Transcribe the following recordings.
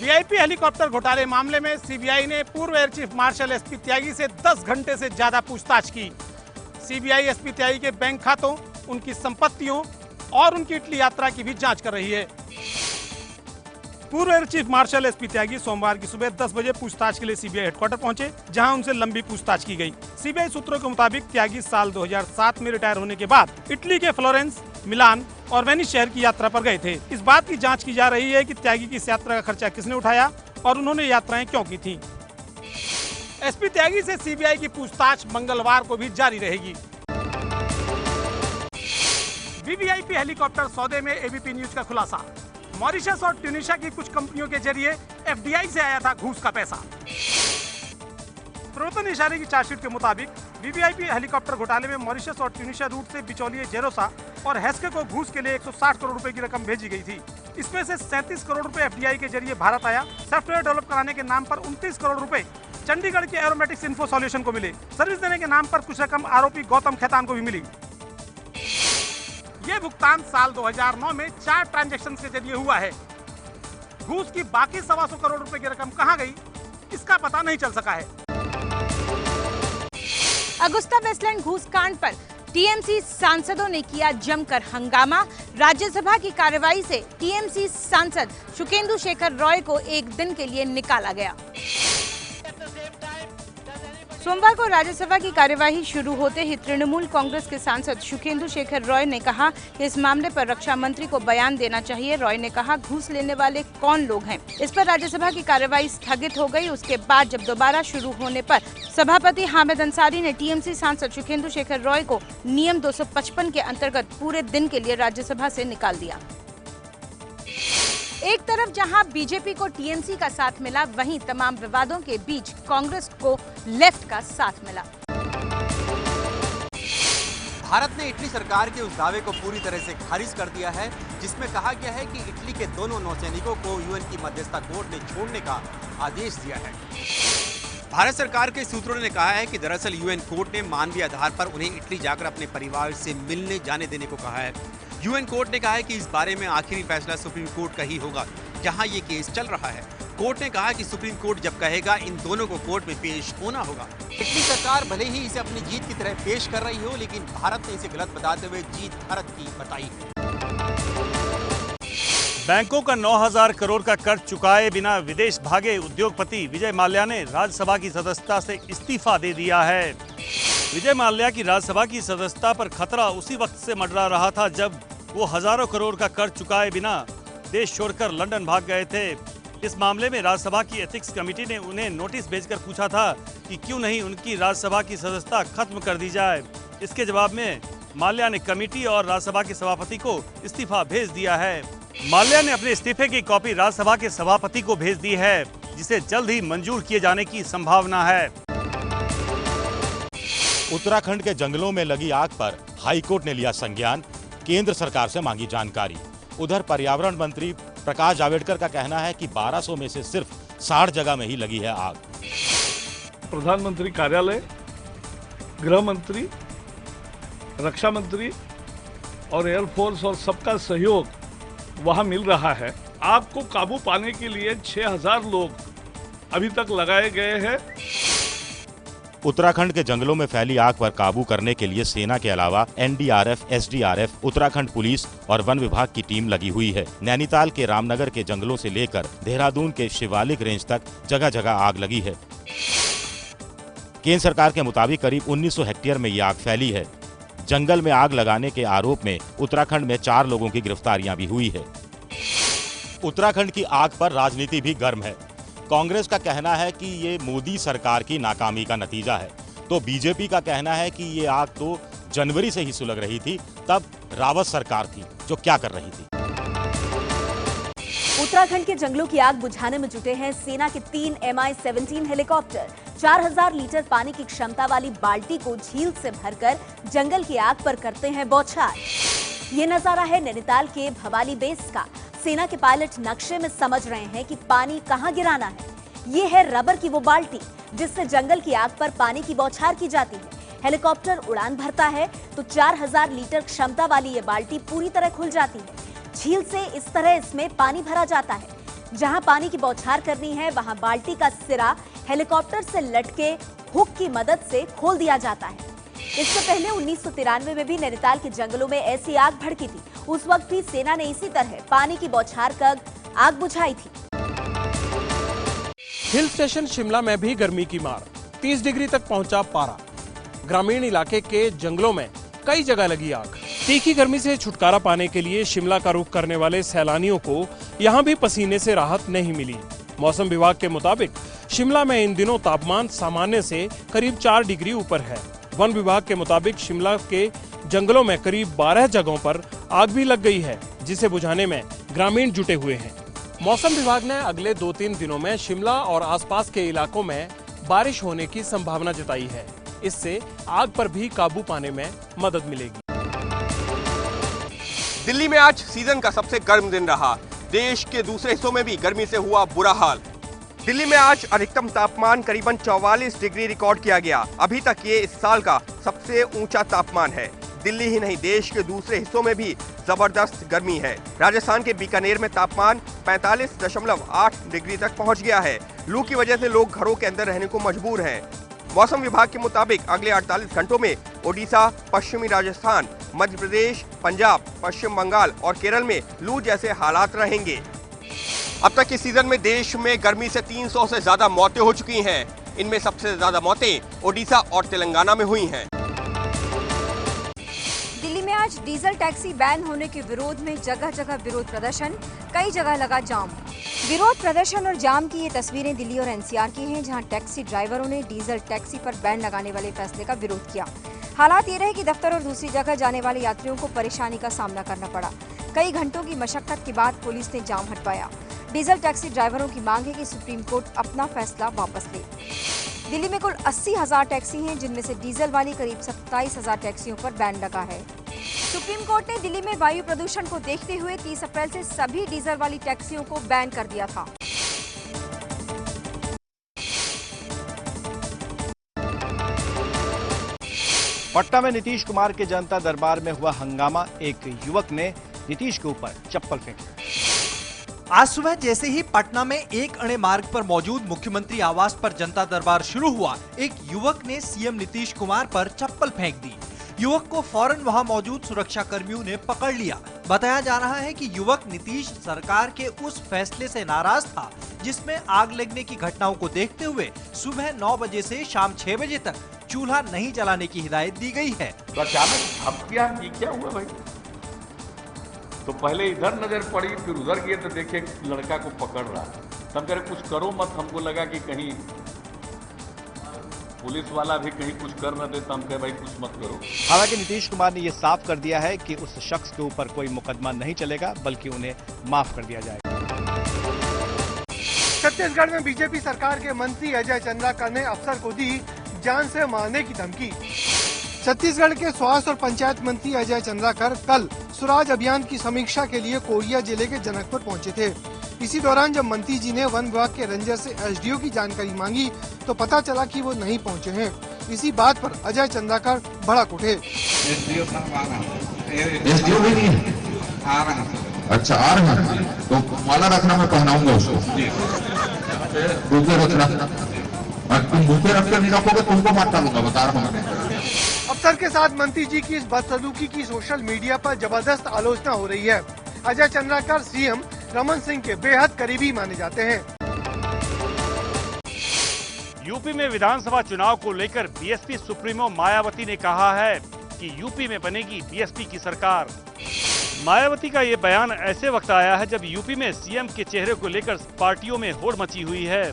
VIP helicopter घोटाले मामले में सीबीआई ने पूर्व एयर चीफ मार्शल एसपी त्यागी से 10 घंटे से ज्यादा पूछताछ की। सीबीआई एसपी त्यागी के बैंक खातों, उनकी संपत्तियों और उनकी इटली यात्रा की भी जांच कर रही है। पूर्व एयर चीफ मार्शल एसपी त्यागी सोमवार की सुबह 10 बजे पूछताछ के लिए सीबीआई हेडक्वार्टर पहुंचे, जहां उनसे लंबी पूछताछ की गई। सीबीआई सूत्रों के मुताबिक त्यागी साल 2007 में रिटायर होने के बाद इटली के फ्लोरेंस, मिलान और वेनिस शहर की यात्रा पर गए थे। इस बात की जांच की जा रही है कि त्यागी की इस यात्रा का खर्चा किसने उठाया और उन्होंने यात्राएं क्यों की थीं। एसपी त्यागी से सीबीआई की पूछताछ मंगलवार को भी जारी रहेगी। वीवीआईपी हेलीकॉप्टर सौदे में एबीपी न्यूज का खुलासा। मॉरिशस और ट्यूनिशिया की कुछ कंपनियों के जरिए एफडीआई से आया था घूस का पैसा। प्रवर्तन इशारे की चार्जशीट के मुताबिक वीवीआईपी हेलीकॉप्टर घोटाले में मॉरिशस और ट्यूनिशिया रूट से बिचौलिए जेरोसा और हेस्के को घूस के लिए 160 करोड़ रुपए की रकम भेजी गई थी। इसमें से 37 करोड़ रुपए एफडीआई के जरिए भारत आया। सॉफ्टवेयर डेवलप कराने के नाम पर 29 करोड़ रुपए चंडीगढ़ के एरोमेटिक्स इन्फो सॉल्यूशन को मिले। सर्विस देने के नाम पर कुछ रकम आरोपी गौतम खेतान को भी मिली। ये भुगतान साल 2009 में 4 ट्रांजैक्शन के जरिए हुआ है। घूस की बाकी 125 करोड़ रुपए की रकम कहां गई, इसका पता नहीं चल सका है। अगुस्ता वेस्टलैंड घूस कांड पर टीएमसी सांसदों ने किया जमकर हंगामा। राज्यसभा की कार्रवाई से टीएमसी सांसद शुकेंदु शेखर रॉय को एक दिन के लिए निकाला गया। सोमवार को राज्यसभा की कार्यवाही शुरू होते ही तृणमूल कांग्रेस के सांसद शुकेंदु शेखर रॉय ने कहा कि इस मामले पर रक्षा मंत्री को बयान देना चाहिए। रॉय ने कहा, घूस लेने वाले कौन लोग हैं। इस पर राज्यसभा की कार्यवाही स्थगित हो गई। उसके बाद जब दोबारा शुरू होने पर सभापति हामिद अंसारी ने टीएमसी सांसद शुकेंदु शेखर रॉय को नियम 255 के अंतर्गत पूरे दिन के लिए राज्यसभा से निकाल दिया। एक तरफ जहां बीजेपी को टीएमसी का साथ मिला, वहीं तमाम विवादों के बीच कांग्रेस को लेफ्ट का साथ मिला। भारत ने इटली सरकार के उस दावे को पूरी तरह से खारिज कर दिया है, जिसमें कहा गया है कि इटली के दोनों नौसैनिकों को यूएन की मध्यस्थता कोर्ट ने छोड़ने का आदेश दिया है। भारत सरकार के सूत्रों ने कहा है कि दरअसल यूएन कोर्ट ने मानवीय आधार पर उन्हें इटली जाकर अपने परिवार से मिलने जाने देने को कहा है। यूएन कोर्ट ने कहा है कि इस बारे में आखिरी फैसला सुप्रीम कोर्ट का ही होगा, जहां ये केस चल रहा है। कोर्ट ने कहा कि सुप्रीम कोर्ट जब कहेगा, इन दोनों को कोर्ट में पेश होना होगा। इटली सरकार भले ही इसे अपनी जीत की तरह पेश कर रही हो, लेकिन भारत ने इसे गलत बताते हुए जीत भारत की बताई है। बैंकों का 9,000 करोड़ का कर्ज चुकाए बिना विदेश भागे उद्योगपति विजय माल्या ने राज्यसभा की सदस्यता से इस्तीफा दे दिया है। विजय माल्या की राज्यसभा की सदस्यता पर खतरा उसी वक्त से मंडरा रहा था जब वो हजारों करोड़ का कर्ज चुकाए बिना देश छोड़कर लंदन भाग गए थे। इस मामले में राज्यसभा की एथिक्स कमेटी ने उन्हें नोटिस भेजकर पूछा था कि क्यों नहीं उनकी राज्यसभा की सदस्यता खत्म कर दी जाए। इसके जवाब में माल्या ने कमेटी और राज्यसभा के सभापति को इस्तीफा भेज दिया है। माल्या ने अपने इस्तीफे की कॉपी राज्यसभा के सभापति को भेज दी है, जिसे जल्द ही मंजूर किए जाने की संभावना है। उत्तराखंड के जंगलों में लगी आग पर हाईकोर्ट ने लिया संज्ञान, केंद्र सरकार से मांगी जानकारी। उधर पर्यावरण मंत्री प्रकाश जावड़ेकर का कहना है कि 1200 में से सिर्फ 60 जगह में ही लगी है आग। प्रधानमंत्री कार्यालय, गृह मंत्री, रक्षा मंत्री और एयरफोर्स और सबका सहयोग वहां मिल रहा है। आग को काबू पाने के लिए 6000 लोग अभी तक लगाए गए हैं। उत्तराखंड के जंगलों में फैली आग पर काबू करने के लिए सेना के अलावा एनडीआरएफ, एसडीआरएफ, उत्तराखंड पुलिस और वन विभाग की टीम लगी हुई है। नैनीताल के रामनगर के जंगलों से लेकर देहरादून के शिवालिक रेंज तक जगह जगह आग लगी है। केंद्र सरकार के मुताबिक करीब 1900 हेक्टेयर में ये आग फैली है। जंगल में आग लगाने के आरोप में उत्तराखंड में 4 लोगों की गिरफ्तारियां भी हुई है। उत्तराखंड की आग पर राजनीति भी गर्म है। कांग्रेस का कहना है कि ये मोदी सरकार की नाकामी का नतीजा है, तो बीजेपी का कहना है कि ये आग तो जनवरी से ही सुलग रही थी, तब रावत सरकार थी जो क्या कर रही थी। उत्तराखंड के जंगलों की आग बुझाने में जुटे हैं सेना के 3 Mi-17 हेलीकॉप्टर। 4000 लीटर पानी की क्षमता वाली बाल्टी को झील से भरकर जंगल की आग पर करते हैं बौछार। ये नजारा है नैनीताल के भवाली बेस का। सेना के पायलट नक्शे में समझ रहे हैं कि पानी कहां गिराना है। ये है रबर की वो बाल्टी जिससे जंगल की आग पर पानी की बौछार की जाती है। हेलीकॉप्टर उड़ान भरता है तो 4000 लीटर क्षमता वाली ये बाल्टी पूरी तरह खुल जाती है। झील से इस तरह इसमें पानी भरा जाता है। जहां पानी की बौछार करनी है वहां बाल्टी का सिरा हेलीकॉप्टर से लटके हुक की मदद से खोल दिया जाता है। इससे पहले 1993 में भी नैनीताल के जंगलों में ऐसी आग भड़की थी। उस वक्त भी सेना ने इसी तरह पानी की बौछार कर आग बुझाई थी। हिल स्टेशन शिमला में भी गर्मी की मार, 30 डिग्री तक पहुंचा पारा। ग्रामीण इलाके के जंगलों में कई जगह लगी आग। तीखी गर्मी से छुटकारा पाने के लिए शिमला का रुख करने वाले सैलानियों को यहां भी पसीने से राहत नहीं मिली। मौसम विभाग के मुताबिक शिमला में इन दिनों तापमान सामान्य से करीब 4 डिग्री ऊपर है। वन विभाग के मुताबिक शिमला के जंगलों में करीब 12 जगहों पर आग भी लग गई है, जिसे बुझाने में ग्रामीण जुटे हुए हैं। मौसम विभाग ने अगले 2-3 दिनों में शिमला और आसपास के इलाकों में बारिश होने की संभावना जताई है। इससे आग पर भी काबू पाने में मदद मिलेगी। दिल्ली में आज सीजन का सबसे गर्म दिन रहा। देश के दूसरे हिस्सों में भी गर्मी से हुआ बुरा हाल। दिल्ली में आज अधिकतम तापमान करीबन 44 डिग्री रिकॉर्ड किया गया। अभी तक ये इस साल का सबसे ऊंचा तापमान है। दिल्ली ही नहीं, देश के दूसरे हिस्सों में भी जबरदस्त गर्मी है। राजस्थान के बीकानेर में तापमान 45.8 डिग्री तक पहुंच गया है। लू की वजह से लोग घरों के अंदर रहने को मजबूर हैं। मौसम विभाग के मुताबिक अगले 48 घंटों में ओडिशा, पश्चिमी राजस्थान, मध्य प्रदेश, पंजाब, पश्चिम बंगाल और केरल में लू जैसे हालात रहेंगे। अब तक इस सीजन में देश में गर्मी से 300 से ज्यादा मौतें हो चुकी हैं। इनमें सबसे ज्यादा मौतें ओडिशा और तेलंगाना में हुई हैं। दिल्ली में आज डीजल टैक्सी बैन होने के विरोध में जगह जगह विरोध प्रदर्शन, कई जगह लगा जाम। विरोध प्रदर्शन और जाम की ये तस्वीरें दिल्ली और एनसीआर की हैं, जहां टैक्सी ड्राइवरों ने डीजल टैक्सी पर बैन लगाने वाले फैसले का विरोध किया। हालात ये रहे कि दफ्तर और दूसरी जगह जाने वाले यात्रियों को परेशानी का सामना करना पड़ा। कई घंटों की मशक्कत के बाद पुलिस ने जाम हटवाया। डीजल टैक्सी ड्राइवरों की मांग है कि सुप्रीम कोर्ट अपना फैसला वापस ले। दिल्ली में कुल 80,000 टैक्सी हैं, जिनमें से डीजल वाली करीब 27,000 टैक्सियों पर बैन लगा है। सुप्रीम कोर्ट ने दिल्ली में वायु प्रदूषण को देखते हुए 30 अप्रैल से सभी डीजल वाली टैक्सियों को बैन कर दिया था। पटना में नीतीश कुमार के जनता दरबार में हुआ हंगामा। एक युवक ने नीतीश के ऊपर चप्पल फेंकी। आज सुबह जैसे ही पटना में एक अणे मार्ग पर मौजूद मुख्यमंत्री आवास पर जनता दरबार शुरू हुआ, एक युवक ने सीएम नीतीश कुमार पर चप्पल फेंक दी। युवक को फौरन वहां मौजूद सुरक्षा कर्मियों ने पकड़ लिया। बताया जा रहा है कि युवक नीतीश सरकार के उस फैसले से नाराज था जिसमें आग लगने की घटनाओं को देखते हुए सुबह 9 बजे से शाम 6 बजे तक चूल्हा नहीं जलाने की हिदायत दी गई है। तो अचानक धमकियां की क्या हुआ भाई? तो पहले इधर नजर पड़ी, फिर उधर गए तो देखे लड़का को पकड़ रहा। तब कह रहे कुछ करो मत। हमको लगा कि कहीं पुलिस वाला भी कहीं कुछ कर न दे, तो हम कहे भाई कुछ मत करो। हालांकि नीतीश कुमार ने यह साफ कर दिया है कि उस शख्स के ऊपर कोई मुकदमा नहीं चलेगा, बल्कि उन्हें माफ कर दिया जाएगा। छत्तीसगढ़ में बीजेपी सरकार के मंत्री अजय चंद्राकर ने अफसर को दी जान से मारने की धमकी। छत्तीसगढ़ के स्वास्थ्य और पंचायत मंत्री अजय चंद्राकर कल स्वराज अभियान की समीक्षा के लिए कोरिया जिले के जनकपुर पहुंचे थे। इसी दौरान जब मंत्री जी ने वन विभाग के रेंजर से एसडीओ की जानकारी मांगी तो पता चला कि वो नहीं पहुंचे हैं। इसी बात पर अजय चंद्राकर भड़क उठे। एसडीओ भी नहीं आ रहा है। अच्छा आ रहा है तो माला रखना, मैं पहनाऊंगा उसको। भूखे रखना, तुम भूखे रख कर नहीं रखोगे तुमको मार डालूंगा, बता रहा हूँ। अफसर के साथ मंत्री जी की इस बदसलूकी की सोशल मीडिया पर जबरदस्त आलोचना हो रही है। अजय चंद्राकर सीएम रमन सिंह के बेहद करीबी माने जाते हैं। यूपी में विधानसभा चुनाव को लेकर बीएसपी सुप्रीमो मायावती ने कहा है कि यूपी में बनेगी बीएसपी की सरकार। मायावती का ये बयान ऐसे वक्त आया है जब यूपी में सीएम के चेहरे को लेकर पार्टियों में होड़ मची हुई है।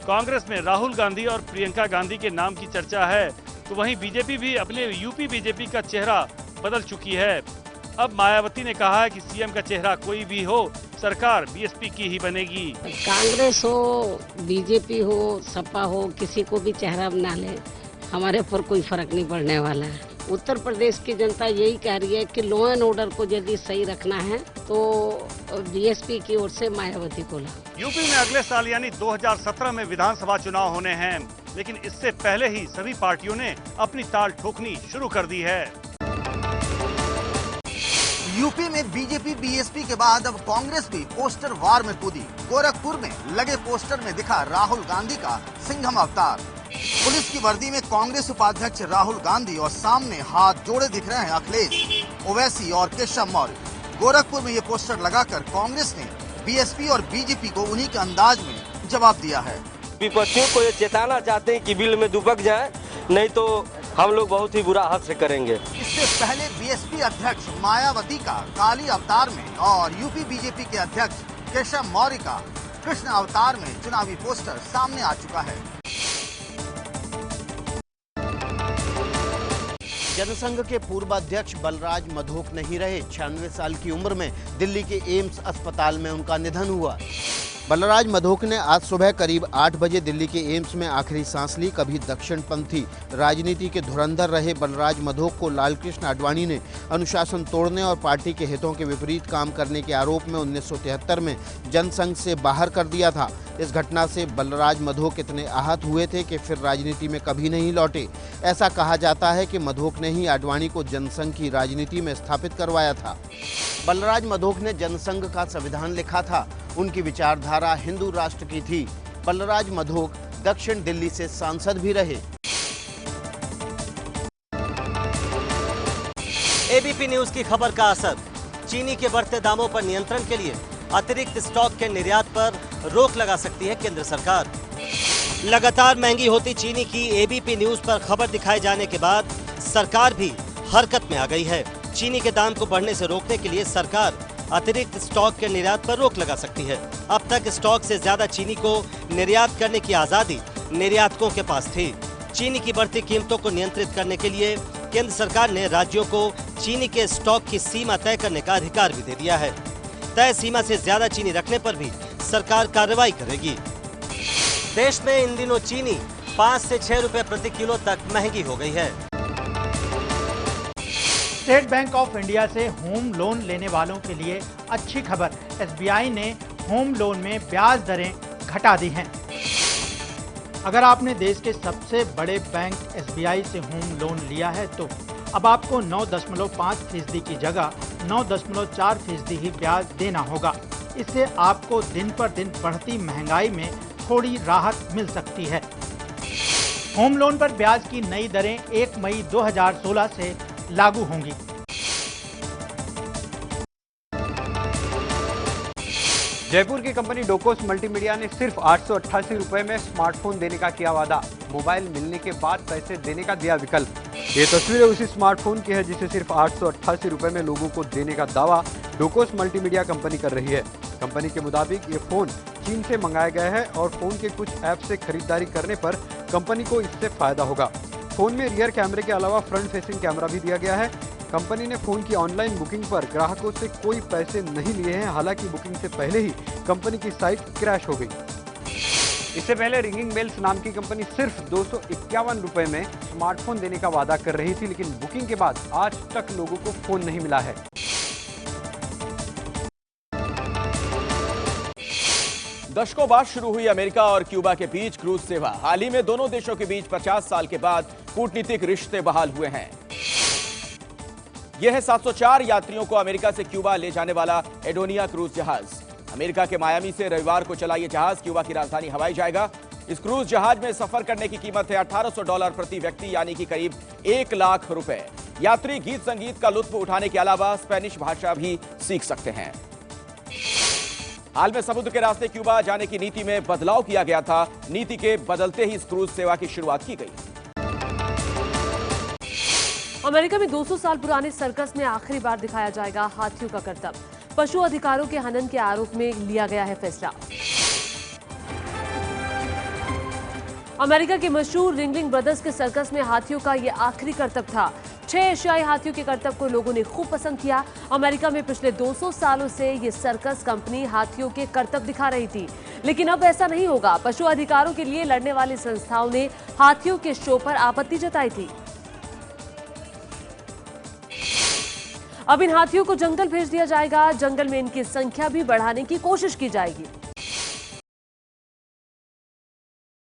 कांग्रेस में राहुल गांधी और प्रियंका गांधी के नाम की चर्चा है, तो वहीं बीजेपी भी अपने यूपी बीजेपी का चेहरा बदल चुकी है। अब मायावती ने कहा है कि सीएम का चेहरा कोई भी हो, सरकार बीएसपी की ही बनेगी। कांग्रेस हो, बीजेपी हो, सपा हो, किसी को भी चेहरा बना ले, हमारे पर कोई फर्क नहीं पड़ने वाला है। उत्तर प्रदेश की जनता यही कह रही है कि लॉ एंड ऑर्डर को यदि सही रखना है तो बीएसपी की ओर से मायावती को ला। यूपी में अगले साल यानी 2017 में विधानसभा चुनाव होने हैं, लेकिन इससे पहले ही सभी पार्टियों ने अपनी ताल ठोकनी शुरू कर दी है। यूपी में बीजेपी बीएसपी के बाद अब कांग्रेस भी पोस्टर वार में कूदी। गोरखपुर में लगे पोस्टर में दिखा राहुल गांधी का सिंघम अवतार। पुलिस की वर्दी में कांग्रेस उपाध्यक्ष राहुल गांधी और सामने हाथ जोड़े दिख रहे हैं अखिलेश, ओवैसी और केशव मौर्य। गोरखपुर में ये पोस्टर लगाकर कांग्रेस ने बीएसपी और बीजेपी को उन्हीं के अंदाज में जवाब दिया है। विपक्षियों को ये चेताना चाहते हैं कि बिल में दुबक जाए, नहीं तो हम लोग बहुत ही बुरा हाथ से करेंगे। इससे पहले बीएसपी अध्यक्ष मायावती का काली अवतार में और यूपी बीजेपी के अध्यक्ष केशव मौर्य का कृष्ण अवतार में चुनावी पोस्टर सामने आ चुका है। जनसंघ के पूर्व अध्यक्ष बलराज मधोक नहीं रहे। 96 साल की उम्र में दिल्ली के एम्स अस्पताल में उनका निधन हुआ। बलराज मधोक ने आज सुबह करीब 8 बजे दिल्ली के एम्स में आखिरी सांस ली। कभी दक्षिणपंथी राजनीति के धुरंधर रहे बलराज मधोक को लालकृष्ण आडवाणी ने अनुशासन तोड़ने और पार्टी के हितों के विपरीत काम करने के आरोप में 1973 में जनसंघ से बाहर कर दिया था। इस घटना से बलराज मधोक इतने आहत हुए थे कि फिर राजनीति में कभी नहीं लौटे। ऐसा कहा जाता है कि मधोक ने ही आडवाणी को जनसंघ की राजनीति में स्थापित करवाया था। बलराज मधोक ने जनसंघ का संविधान लिखा था। उनकी विचारधारा हिंदू राष्ट्र की थी। बलराज मधोक दक्षिण दिल्ली से सांसद भी रहे। एबीपी न्यूज की खबर का असर। चीनी के बढ़ते दामों पर नियंत्रण के लिए अतिरिक्त स्टॉक के निर्यात पर रोक लगा सकती है केंद्र सरकार। लगातार महंगी होती चीनी की एबीपी न्यूज पर खबर दिखाए जाने के बाद सरकार भी हरकत में आ गई है। चीनी के दाम को बढ़ने से रोकने के लिए सरकार अतिरिक्त स्टॉक के निर्यात पर रोक लगा सकती है। अब तक स्टॉक से ज्यादा चीनी को निर्यात करने की आजादी निर्यातकों के पास थी। चीनी की बढ़ती कीमतों को नियंत्रित करने के लिए केंद्र सरकार ने राज्यों को चीनी के स्टॉक की सीमा तय करने का अधिकार भी दे दिया है। तय सीमा से ज्यादा चीनी रखने पर भी सरकार कार्रवाई करेगी। देश में इन दिनों चीनी 5 से 6 रुपए प्रति किलो तक महंगी हो गई है। स्टेट बैंक ऑफ इंडिया से होम लोन लेने वालों के लिए अच्छी खबर। एसबीआई ने होम लोन में ब्याज दरें घटा दी हैं। अगर आपने देश के सबसे बड़े बैंक एसबीआई से होम लोन लिया है तो अब आपको 9.5% की जगह 9.4% ही ब्याज देना होगा। इससे आपको दिन पर दिन बढ़ती महंगाई में थोड़ी राहत मिल सकती है। होम लोन पर ब्याज की नई दरें 1 मई 2016 से लागू होंगी। जयपुर की कंपनी डोकोस मल्टीमीडिया ने सिर्फ 888 रुपए में स्मार्टफोन देने का किया वादा। मोबाइल मिलने के बाद पैसे देने का दिया विकल्प। ये तस्वीरें उसी स्मार्टफोन की है जिसे सिर्फ 888 रुपए में लोगों को देने का दावा डोकोस मल्टीमीडिया कंपनी कर रही है। कंपनी के मुताबिक ये फोन चीन से मंगाया गया है और फोन के कुछ ऐप से खरीदारी करने पर कंपनी को इससे फायदा होगा। फोन में रियर कैमरे के अलावा फ्रंट फेसिंग कैमरा भी दिया गया है। कंपनी ने फोन की ऑनलाइन बुकिंग पर ग्राहकों से कोई पैसे नहीं लिए हैं। हालांकि बुकिंग से पहले ही कंपनी की साइट क्रैश हो गई। इससे पहले रिंगिंग बेल्स नाम की कंपनी सिर्फ 251 रुपए में स्मार्टफों देने का वादा कर रही थी, लेकिन बुकिंग के बाद आज तक लोगों को फोन नहीं मिला है। दशकों बाद शुरू हुई अमेरिका और क्यूबा के बीच क्रूज सेवा। हाल ही में दोनों देशों के बीच 50 साल के बाद कूटनीतिक रिश्ते बहाल हुए हैं। यह है 704 यात्रियों को अमेरिका से क्यूबा ले जाने वाला एडोनिया क्रूज जहाज। अमेरिका के मायामी से रविवार को चला यह जहाज क्यूबा की राजधानी हवाई जाएगा। इस क्रूज जहाज में सफर करने की कीमत है $1800 प्रति व्यक्ति, यानी कि करीब 1 लाख रुपए। यात्री गीत संगीत का लुत्फ उठाने के अलावा स्पेनिश भाषा भी सीख सकते हैं। हाल में समुद्र के रास्ते क्यूबा जाने की नीति में बदलाव किया गया था। नीति के बदलते ही इस क्रूज सेवा की शुरुआत की गई। अमेरिका में 200 साल पुराने सर्कस में आखिरी बार दिखाया जाएगा हाथियों का करतब। पशु अधिकारों के हनन के आरोप में लिया गया है फैसला। अमेरिका के मशहूर रिंगलिंग ब्रदर्स के सर्कस में हाथियों का ये आखिरी करतब था। 6 एशियाई हाथियों के करतब को लोगों ने खूब पसंद किया। अमेरिका में पिछले 200 सालों से ये सर्कस कंपनी हाथियों के करतब दिखा रही थी, लेकिन अब ऐसा नहीं होगा। पशु अधिकारों के लिए लड़ने वाली संस्थाओं ने हाथियों के शो पर आपत्ति जताई थी। अब इन हाथियों को जंगल भेज दिया जाएगा। जंगल में इनकी संख्या भी बढ़ाने की कोशिश की जाएगी।